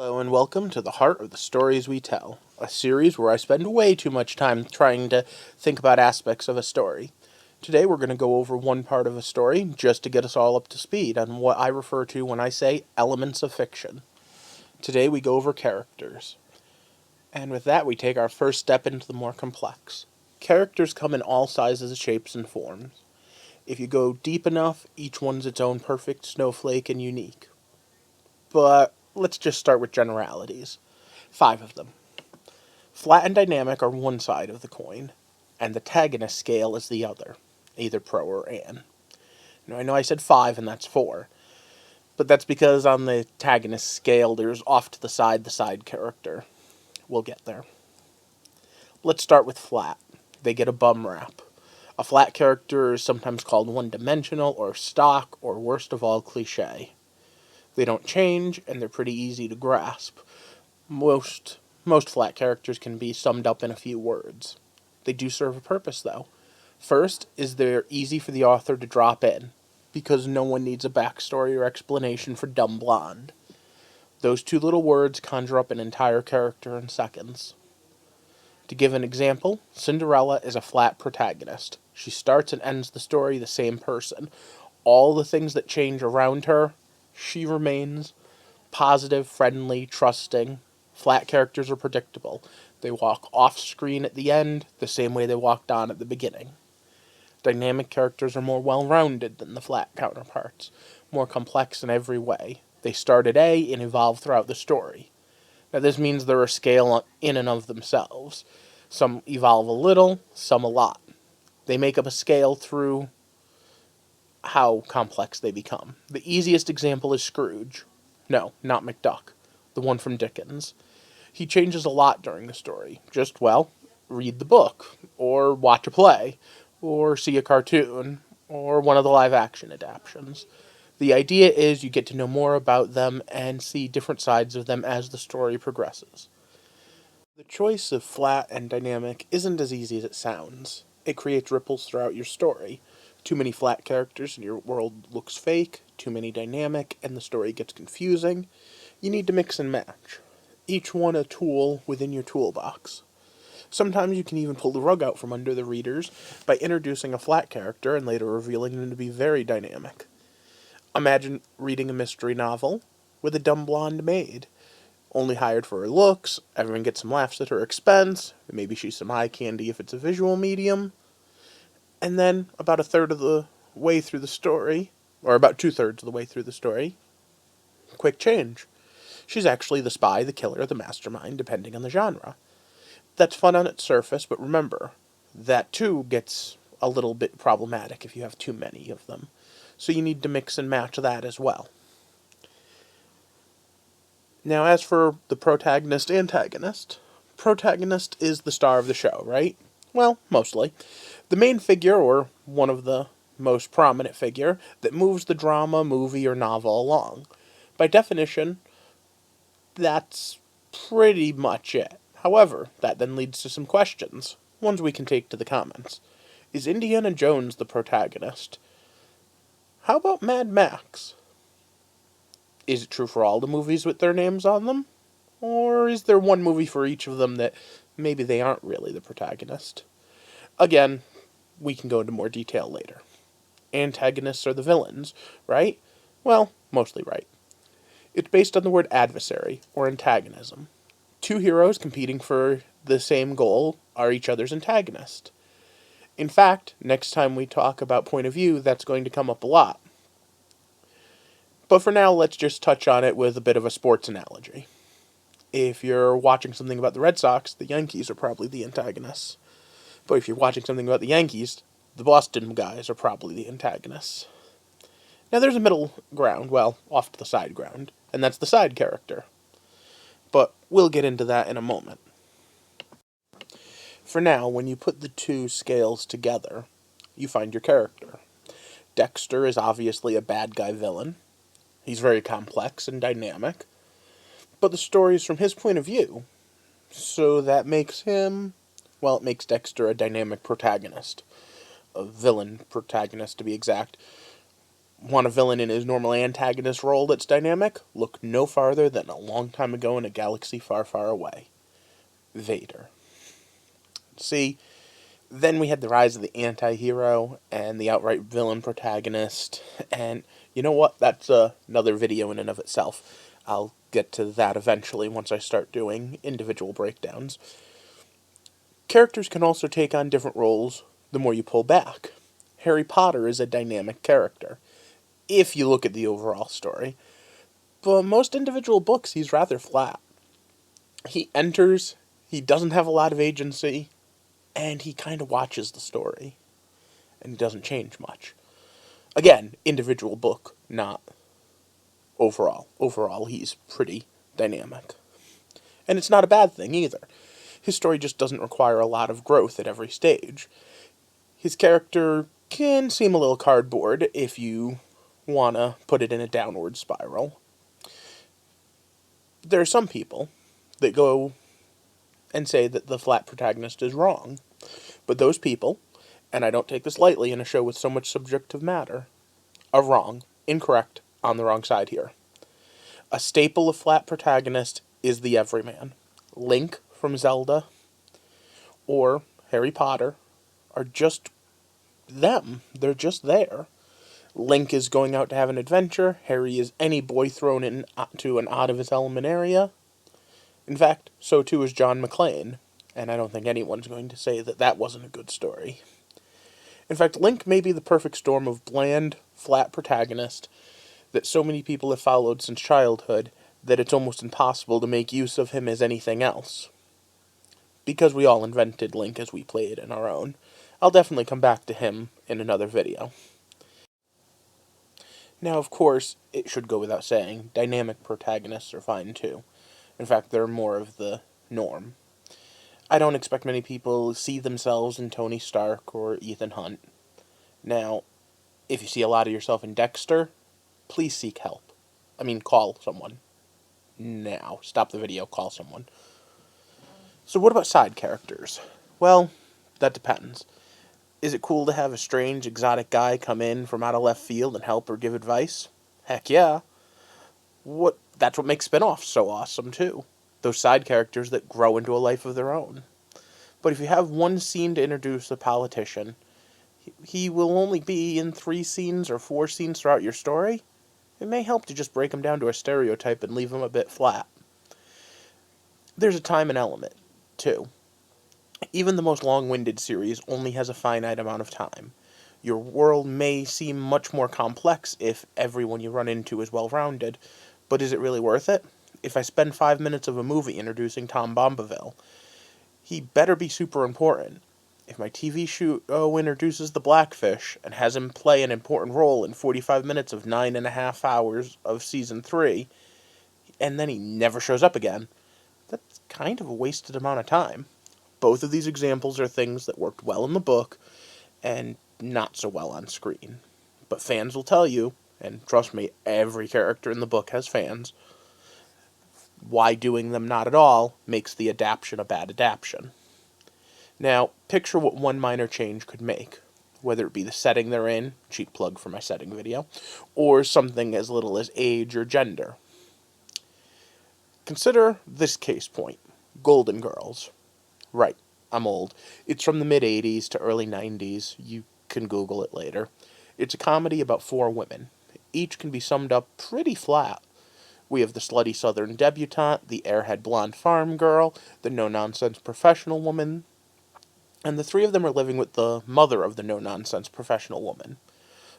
Hello and welcome to the Heart of the Stories We Tell, a series where I spend way too much time trying to think about aspects of a story. Today we're going to go over one part of a story just to get us all up to speed on what I refer to when I say elements of fiction. Today we go over characters. And with that we take our first step into the more complex. Characters come in all sizes, shapes, and forms. If you go deep enough, each one's its own perfect snowflake and unique. But let's just start with generalities. 5 of them. Flat and dynamic are one side of the coin, and the tagonist scale is the other, either pro or an. Now, I know I said 5 and that's 4, but that's because on the tagonist scale there's off to the side character. We'll get there. Let's start with flat. They get a bum rap. A flat character is sometimes called one-dimensional or stock or worst of all cliche. They don't change, and they're pretty easy to grasp. Most flat characters can be summed up in a few words. They do serve a purpose, though. First is they're easy for the author to drop in, because no one needs a backstory or explanation for dumb blonde. Those 2 little words conjure up an entire character in seconds. To give an example, Cinderella is a flat protagonist. She starts and ends the story the same person. All the things that change around her, she remains positive, friendly, trusting. Flat characters are predictable. They walk off screen at the end the same way they walked on at the beginning. Dynamic characters are more well-rounded than the flat counterparts, more complex in every way. They start at A and evolve throughout the story. Now this means they're a scale in and of themselves. Some evolve a little, some a lot. They make up a scale through how complex they become. The easiest example is Scrooge. No, not McDuck. The one from Dickens. He changes a lot during the story. Just, well, read the book, or watch a play, or see a cartoon, or one of the live-action adaptations. The idea is you get to know more about them and see different sides of them as the story progresses. The choice of flat and dynamic isn't as easy as it sounds. It creates ripples throughout your story. Too many flat characters and your world looks fake, too many dynamic and the story gets confusing. You need to mix and match. Each one a tool within your toolbox. Sometimes you can even pull the rug out from under the readers by introducing a flat character and later revealing them to be very dynamic. Imagine reading a mystery novel with a dumb blonde maid. Only hired for her looks, everyone gets some laughs at her expense, maybe she's some eye candy if it's a visual medium, and then about a third of the way through the story, or about 2/3 of the way through the story, quick change. She's actually the spy, the killer, the mastermind, depending on the genre. That's fun on its surface, but remember, that too gets a little bit problematic if you have too many of them. So you need to mix and match that as well. Now, as for the protagonist, protagonist is the star of the show, right? Well, mostly. The main figure, or one of the most prominent figure, that moves the drama, movie, or novel along. By definition, that's pretty much it. However, that then leads to some questions, ones we can take to the comments. Is Indiana Jones the protagonist? How about Mad Max? Is it true for all the movies with their names on them? Or is there one movie for each of them that maybe they aren't really the protagonist? Again, we can go into more detail later. Antagonists are the villains, right? Well, mostly right. It's based on the word adversary, or antagonism. 2 heroes competing for the same goal are each other's antagonist. In fact, next time we talk about point of view, that's going to come up a lot. But for now, let's just touch on it with a bit of a sports analogy. If you're watching something about the Red Sox, the Yankees are probably the antagonists. But if you're watching something about the Yankees, the Boston guys are probably the antagonists. Now there's a middle ground, well, off to the side ground, and that's the side character. But we'll get into that in a moment. For now, when you put the 2 scales together, you find your character. Dexter is obviously a bad guy villain. He's very complex and dynamic. But the story is from his point of view. So that makes him, well, it makes Dexter a dynamic protagonist. A villain protagonist, to be exact. Want a villain in his normal antagonist role that's dynamic? Look no farther than a long time ago in a galaxy far, far away. Vader. See, then we had the rise of the anti-hero and the outright villain protagonist, and you know what? That's another video in and of itself. I'll get to that eventually once I start doing individual breakdowns. Characters can also take on different roles the more you pull back. Harry Potter is a dynamic character, if you look at the overall story. But most individual books, he's rather flat. He enters, he doesn't have a lot of agency, and he kind of watches the story. And he doesn't change much. Again, individual book, not overall. Overall, he's pretty dynamic. And it's not a bad thing either. His story just doesn't require a lot of growth at every stage. His character can seem a little cardboard if you want to put it in a downward spiral. There are some people that go and say that the flat protagonist is wrong. But those people, and I don't take this lightly in a show with so much subjective matter, are wrong, incorrect, on the wrong side here. A staple of flat protagonist is the everyman. Link from Zelda or Harry Potter are just them. They're just there. Link is going out to have an adventure. Harry is any boy thrown into an out-of-his-element area. In fact, so too is John McClane, and I don't think anyone's going to say that that wasn't a good story. In fact, Link may be the perfect storm of bland, flat protagonist that so many people have followed since childhood that it's almost impossible to make use of him as anything else. Because we all invented Link as we played in our own. I'll definitely come back to him in another video. Now, of course, it should go without saying, dynamic protagonists are fine too. In fact, they're more of the norm. I don't expect many people to see themselves in Tony Stark or Ethan Hunt. Now, if you see a lot of yourself in Dexter, please seek help. I mean, call someone. Now, stop the video, call someone. So what about side characters? Well, that depends. Is it cool to have a strange, exotic guy come in from out of left field and help or give advice? Heck yeah. That's what makes spin-offs so awesome, too. Those side characters that grow into a life of their own. But if you have one scene to introduce a politician, he will only be in 3 scenes or 4 scenes throughout your story. It may help to just break him down to a stereotype and leave him a bit flat. There's a time and element, too. Even the most long-winded series only has a finite amount of time. Your world may seem much more complex if everyone you run into is well-rounded, but is it really worth it? If I spend 5 minutes of a movie introducing Tom Bombadil, he better be super important. If my TV show introduces the Blackfish and has him play an important role in 45 minutes of 9.5 hours of Season 3, and then he never shows up again, that's kind of a wasted amount of time. Both of these examples are things that worked well in the book and not so well on screen. But fans will tell you, and trust me, every character in the book has fans, why doing them not at all makes the adaptation a bad adaptation. Now, picture what one minor change could make, whether it be the setting they're in, cheap plug for my setting video, or something as little as age or gender. Consider this case point, Golden Girls. Right, I'm old. It's from the mid-'80s to early 90s. You can Google it later. It's a comedy about 4 women. Each can be summed up pretty flat. We have the slutty southern debutante, the airhead blonde farm girl, the no-nonsense professional woman, and the 3 of them are living with the mother of the no-nonsense professional woman.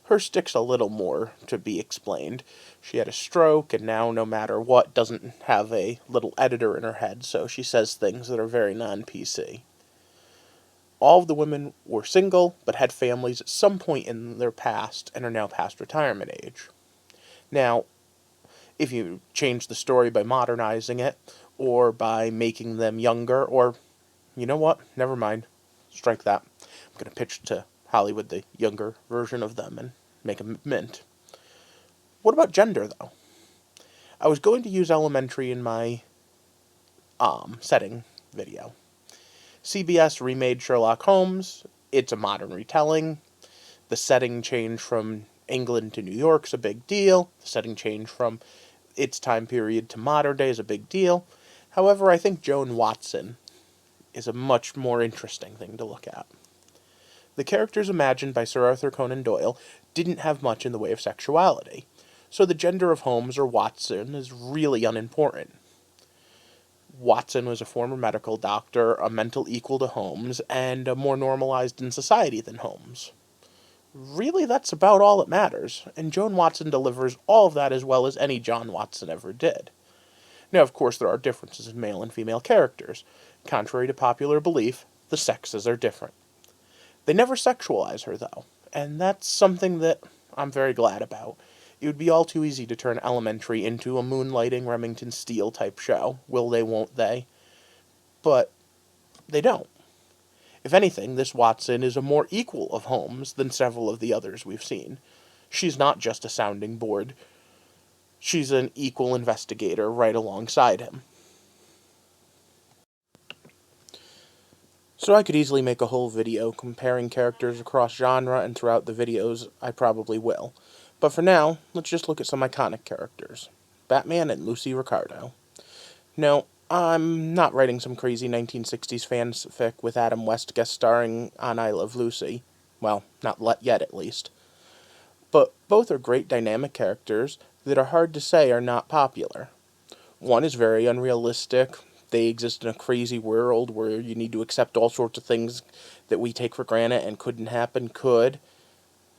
Her stick's a little more to be explained. She had a stroke, and now, no matter what, doesn't have a little editor in her head, so she says things that are very non-PC. All of the women were single, but had families at some point in their past, and are now past retirement age. Now, if you change the story by modernizing it, or by making them younger, or, you know what, never mind, strike that. I'm going to pitch to Hollywood the younger version of them and make a mint. What about gender, though? I was going to use elementary in my setting video. CBS remade Sherlock Holmes. It's a modern retelling. The setting changed from England to New York's a big deal. The setting change from its time period to modern day is a big deal. However, I think Joan Watson is a much more interesting thing to look at. The characters imagined by Sir Arthur Conan Doyle didn't have much in the way of sexuality, so the gender of Holmes or Watson is really unimportant. Watson was a former medical doctor, a mental equal to Holmes, and more normalized in society than Holmes. Really, that's about all that matters, and Joan Watson delivers all of that as well as any John Watson ever did. Now, of course, there are differences in male and female characters. Contrary to popular belief, the sexes are different. They never sexualize her, though, and that's something that I'm very glad about. It would be all too easy to turn Elementary into a moonlighting Remington Steele type show. Will they, won't they? But they don't. If anything, this Watson is a more equal of Holmes than several of the others we've seen. She's not just a sounding board. She's an equal investigator right alongside him. So I could easily make a whole video comparing characters across genre, and throughout the videos I probably will. But for now, let's just look at some iconic characters. Batman and Lucy Ricardo. No, I'm not writing some crazy 1960s fanfic with Adam West guest starring on I Love Lucy. Well, not yet at least. But both are great dynamic characters that are hard to say are not popular. One is very unrealistic. They exist in a crazy world where you need to accept all sorts of things that we take for granted and couldn't happen could.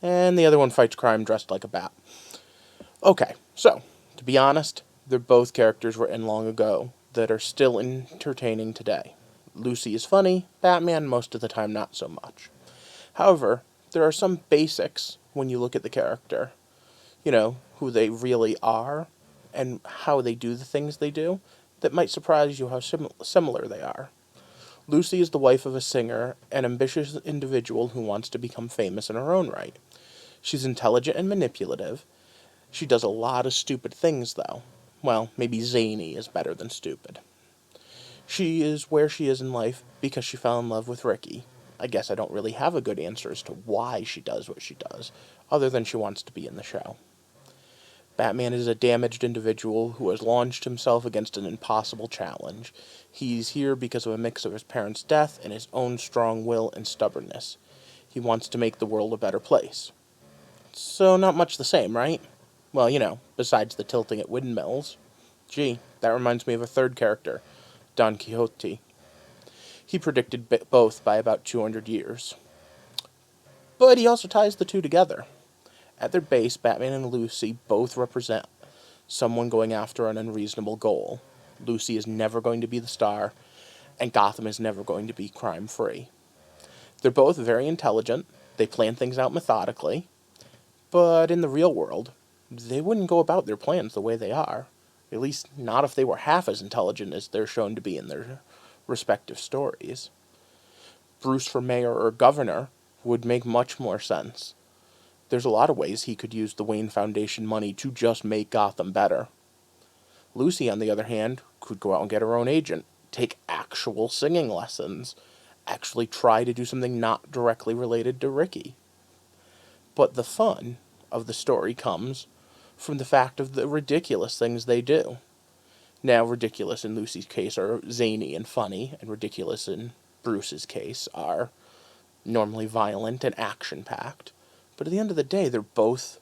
And the other one fights crime dressed like a bat. Okay, so, to be honest, they're both characters written long ago that are still entertaining today. Lucy is funny, Batman most of the time not so much. However, there are some basics when you look at the character. You know, who they really are, and how they do the things they do, that might surprise you how similar they are. Lucy is the wife of a singer, an ambitious individual who wants to become famous in her own right. She's intelligent and manipulative. She does a lot of stupid things, though. Well, maybe zany is better than stupid. She is where she is in life because she fell in love with Ricky. I guess I don't really have a good answer as to why she does what she does, other than she wants to be in the show. Batman is a damaged individual who has launched himself against an impossible challenge. He's here because of a mix of his parents' death and his own strong will and stubbornness. He wants to make the world a better place. So not much the same, right? Well, you know, besides the tilting at windmills. Gee, that reminds me of a third character, Don Quixote. He predicted both by about 200 years. But he also ties the two together. At their base, Batman and Lucy both represent someone going after an unreasonable goal. Lucy is never going to be the star, and Gotham is never going to be crime-free. They're both very intelligent, they plan things out methodically, but in the real world, they wouldn't go about their plans the way they are. At least not if they were half as intelligent as they're shown to be in their respective stories. Bruce for mayor or governor would make much more sense. There's a lot of ways he could use the Wayne Foundation money to just make Gotham better. Lucy, on the other hand, could go out and get her own agent, take actual singing lessons, actually try to do something not directly related to Ricky. But the fun of the story comes from the fact of the ridiculous things they do. Now, ridiculous in Lucy's case are zany and funny, and ridiculous in Bruce's case are normally violent and action-packed. But at the end of the day, they're both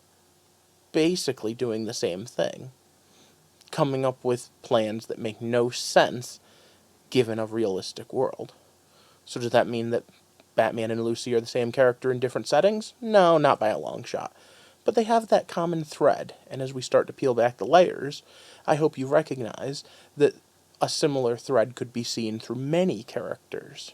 basically doing the same thing. Coming up with plans that make no sense given a realistic world. So does that mean that Batman and Lucy are the same character in different settings? No, not by a long shot. But they have that common thread, and as we start to peel back the layers, I hope you recognize that a similar thread could be seen through many characters.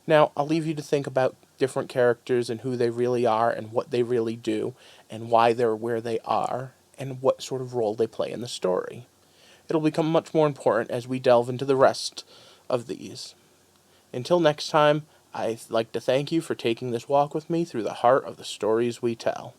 Now, I'll leave you to think about different characters and who they really are and what they really do and why they're where they are and what sort of role they play in the story. It'll become much more important as we delve into the rest of these. Until next time, I'd like to thank you for taking this walk with me through the heart of the stories we tell.